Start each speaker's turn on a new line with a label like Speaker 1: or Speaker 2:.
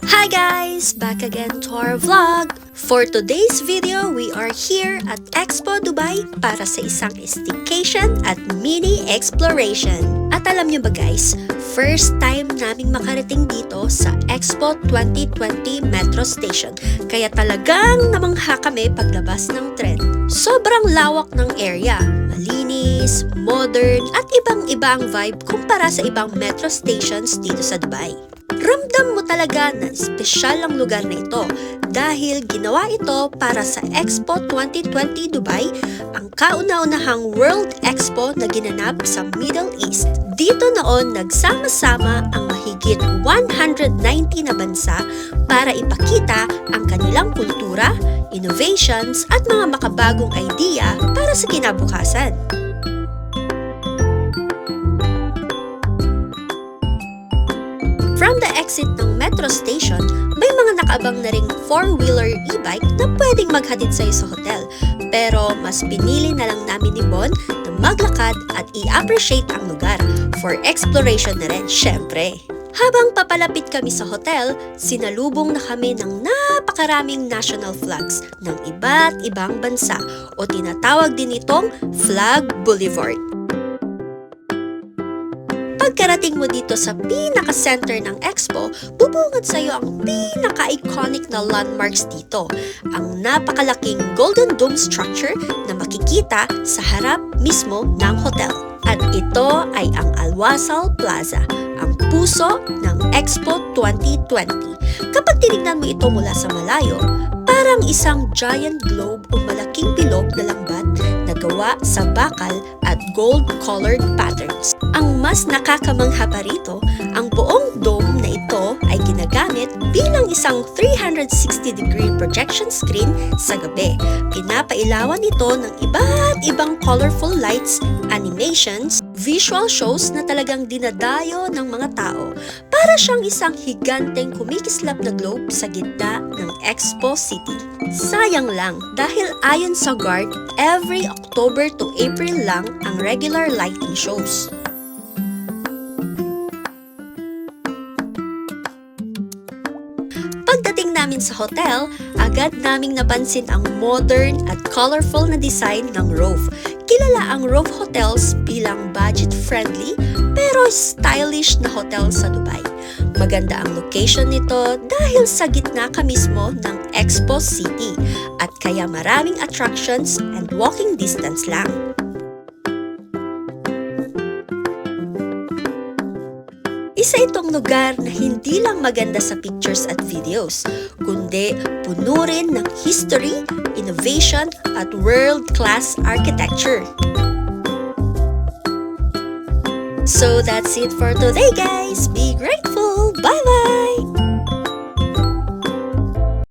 Speaker 1: Hi guys! Back again to our vlog! For today's video, we are here at Expo Dubai para sa isang staycation at mini exploration. At alam nyo ba guys, first time naming makarating dito sa Expo 2020 Metro Station. Kaya talagang namangha kami paglabas ng tren. Sobrang lawak ng area, malinis, modern at ibang-ibang vibe kumpara sa ibang metro stations dito sa Dubai. Ramdam mo talaga na espesyal ang lugar na ito dahil ginawa ito para sa Expo 2020 Dubai, ang kauna-unahang World Expo na ginanap sa Middle East. Dito noon nagsama-sama ang mahigit 190 na bansa para ipakita ang kanilang kultura, innovations at mga makabagong idea para sa kinabukasan. From the exit ng metro station, may mga nakaabang na ring 4-wheeler e-bike na pwedeng maghatid sa'yo sa hotel. Pero mas pinili na lang namin ni Bon na maglakad at i-appreciate ang lugar. For exploration na rin, syempre. Habang papalapit kami sa hotel, sinalubong na kami ng napakaraming national flags ng iba't ibang bansa o tinatawag din itong Flag Boulevard. Pagkarating mo dito sa pinaka-center ng Expo, bubungad sa iyo ang pinaka-iconic na landmarks dito, ang napakalaking Golden Dome structure na makikita sa harap mismo ng hotel. At ito ay ang Al Wasl Plaza, ang puso ng Expo 2020. Kapag tinignan mo ito mula sa malayo, parang isang giant globe o malaking bilog na lambat na gawa sa bakal at gold-colored patterns. Ang mas nakakamangha pa rito, ang buong dome na ito ay ginagamit bilang isang 360-degree projection screen sa gabi. Pinapailawan ito ng iba't ibang colorful lights, animations, visual shows na talagang dinadayo ng mga tao. Para siyang isang higanteng kumikislap na globe sa gitna ng Expo City. Sayang lang dahil ayon sa guard, every October to April lang ang regular lighting shows. Pagdating namin sa hotel, agad naming napansin ang modern at colorful na design ng Rove. Kilala ang Rove Hotels bilang budget-friendly pero stylish na hotel sa Dubai. Maganda ang location nito dahil sa gitna ka mismo ng Expo City at kaya maraming attractions and walking distance lang. Isa itong lugar na hindi lang maganda sa pictures at videos, kundi puno rin ng history, innovation at world-class architecture. So that's it for today guys!